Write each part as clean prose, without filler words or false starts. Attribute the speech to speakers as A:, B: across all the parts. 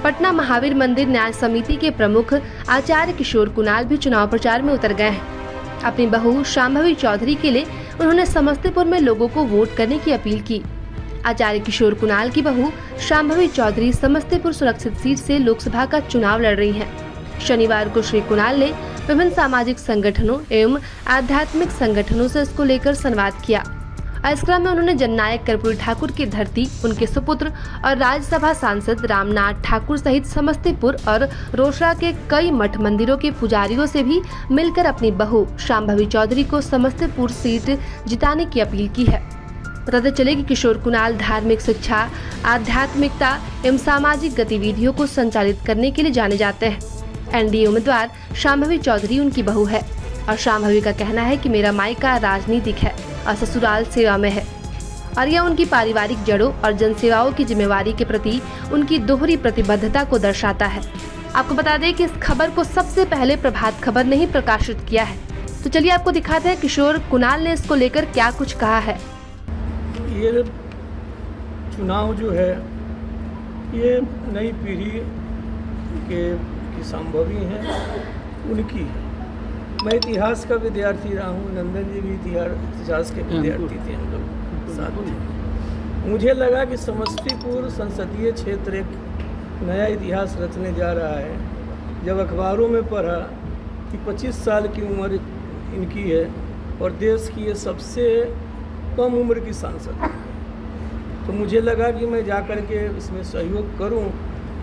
A: पटना महावीर मंदिर न्याय समिति के प्रमुख आचार्य किशोर कुणाल भी चुनाव प्रचार में उतर गए हैं। अपनी बहू शांभवी चौधरी के लिए उन्होंने समस्तीपुर में लोगों को वोट करने की अपील की। आचार्य किशोर कुणाल की बहू शांभवी चौधरी समस्तीपुर सुरक्षित सीट से लोकसभा का चुनाव लड़ रही हैं। शनिवार को श्री कुणाल ने विभिन्न सामाजिक संगठनों एवं आध्यात्मिक संगठनों से इसको लेकर संवाद किया। इस क्रम में उन्होंने जननायक कर्पूरी ठाकुर की धरती, उनके सुपुत्र और राज्यसभा सांसद रामनाथ ठाकुर सहित समस्तीपुर और रोसड़ा के कई मठ मंदिरों के पुजारियों से भी मिलकर अपनी बहू शांभवी चौधरी को समस्तीपुर सीट जिताने की अपील की है। बताते चले कि किशोर कुणाल धार्मिक शिक्षा, आध्यात्मिकता एवं सामाजिक गतिविधियों को संचालित करने के लिए जाने जाते हैं। एनडीए उम्मीदवार शांभवी चौधरी उनकी बहू है और शांभवी का कहना है कि मेरा मायका राजनीतिक है और ससुराल सेवा में है और यह उनकी पारिवारिक जड़ों और जनसेवाओं की जिम्मेवारी के प्रति उनकी दोहरी प्रतिबद्धता को दर्शाता है। आपको बता दें कि इस खबर को सबसे पहले प्रभात खबर ने ही प्रकाशित किया है। तो चलिए आपको दिखाते हैं किशोर कुणाल ने इसको लेकर क्या कुछ कहा है।
B: ये चुनाव जो है ये नई पीढ़ी की शांभवी हैं, उनकी है। मैं इतिहास का विद्यार्थी रहा हूँ, नंदन जी भी इतिहास के विद्यार्थी थे, हम लोग साथ थे। मुझे लगा कि समस्तीपुर संसदीय क्षेत्र एक नया इतिहास रचने जा रहा है। जब अखबारों में पढ़ा कि 25 साल की उम्र इनकी है और देश की ये सबसे कम उम्र की सांसद है, तो मुझे लगा कि मैं जा कर के इसमें सहयोग करूं।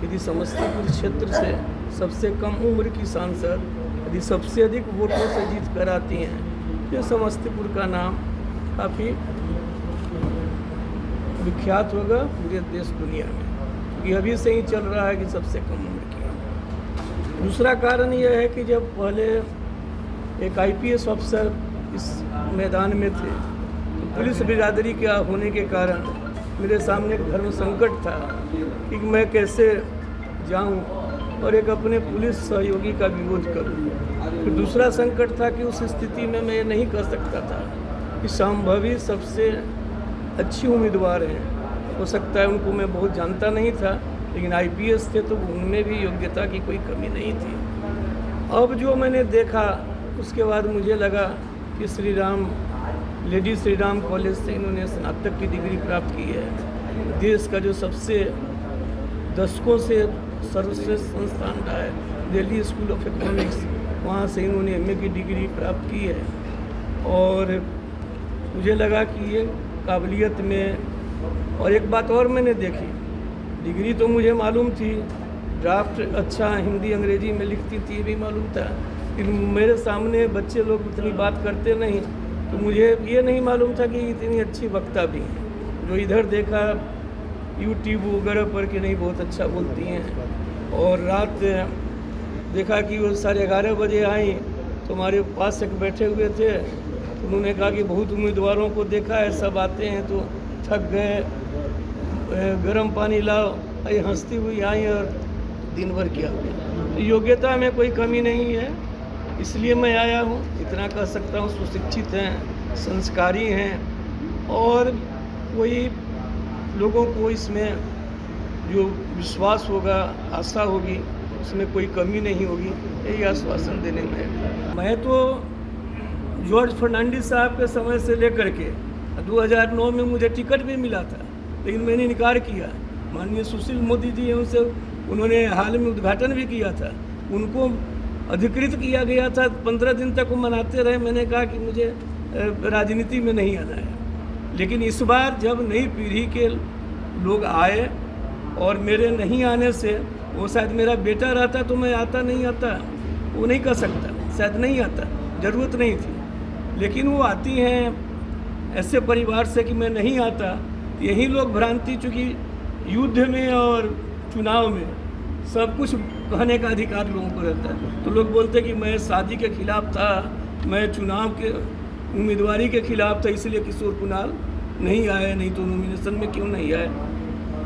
B: यदि समस्तीपुर क्षेत्र से सबसे कम उम्र की सांसद यदि सबसे अधिक वोटों से जीत कर आती हैं, तो समस्तीपुर का नाम काफ़ी विख्यात होगा पूरे देश दुनिया में, क्योंकि अभी से ही चल रहा है कि सबसे कम उम्र की है। दूसरा कारण यह है कि जब पहले एक आईपीएस अफसर इस मैदान में थे, तो पुलिस बिरादरी के होने के कारण मेरे सामने एक धर्म संकट था कि मैं कैसे जाऊं और एक अपने पुलिस सहयोगी का विरोध करूं। फिर दूसरा संकट था कि उस स्थिति में मैं ये नहीं कर सकता था कि शांभवी सबसे अच्छी उम्मीदवार हैं। हो सकता है उनको मैं बहुत जानता नहीं था, लेकिन आईपीएस थे तो उनमें भी योग्यता की कोई कमी नहीं थी। अब जो मैंने देखा उसके बाद मुझे लगा कि लेडी श्री राम कॉलेज से इन्होंने स्नातक की डिग्री प्राप्त की है। देश का जो सबसे दशकों से सर्वश्रेष्ठ संस्थान रहा है दिल्ली स्कूल ऑफ इकोनॉमिक्स, वहाँ से इन्होंने एमए की डिग्री प्राप्त की है। और मुझे लगा कि ये काबिलियत में, और एक बात और मैंने देखी, डिग्री तो मुझे मालूम थी, ड्राफ्ट अच्छा हिंदी अंग्रेजी में लिखती थी ये भी मालूम था, लेकिन मेरे सामने बच्चे लोग इतनी बात करते नहीं, तो मुझे ये नहीं मालूम था कि इतनी अच्छी वक्ता भी हैं। जो इधर देखा यूट्यूब वगैरह पर कि नहीं बहुत अच्छा बोलती हैं। और रात देखा कि वो 11:30 बजे आई तो हमारे पास एक बैठे हुए थे, तो उन्होंने कहा कि बहुत उम्मीदवारों को देखा है, सब आते हैं तो थक गए, गर्म पानी लाओ। ये हंसती हुई आई और दिन भर किया गया। तो योग्यता में कोई कमी नहीं है, इसलिए मैं आया हूँ। इतना कह सकता हूँ, सुशिक्षित हैं, संस्कारी हैं और कोई लोगों को इसमें जो विश्वास होगा, आशा होगी, उसमें कोई कमी नहीं होगी, यही आश्वासन देने में। मैं तो जॉर्ज फर्नांडिस साहब के समय से लेकर के 2009 में मुझे टिकट भी मिला था, लेकिन मैंने इनकार किया। माननीय सुशील मोदी जी हैं, उनसे उन्होंने हाल में उद्घाटन भी किया था, उनको अधिकृत किया गया था। 15 दिन तक वो मनाते रहे। मैंने कहा कि मुझे राजनीति में नहीं आना है। लेकिन इस बार जब नई पीढ़ी के लोग आए और मेरे नहीं आने से, वो शायद मेरा बेटा रहता तो मैं आता नहीं आता, वो नहीं कर सकता, शायद नहीं आता, ज़रूरत नहीं थी। लेकिन वो आती हैं ऐसे परिवार से कि मैं नहीं आता। यही लोग भ्रांति, चूँकि युद्ध में और चुनाव में सब कुछ कहने का अधिकार लोगों को रहता है, तो लोग बोलते कि मैं शादी के खिलाफ था, मैं चुनाव के उम्मीदवारी के खिलाफ था, इसलिए किशोर कुणाल नहीं आए, नहीं तो नॉमिनेशन में क्यों नहीं आए,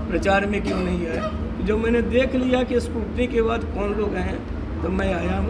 B: प्रचार में क्यों नहीं आए। तो जब मैंने देख लिया कि स्क्रूटनी के बाद कौन लोग हैं, तो मैं आया हूँ।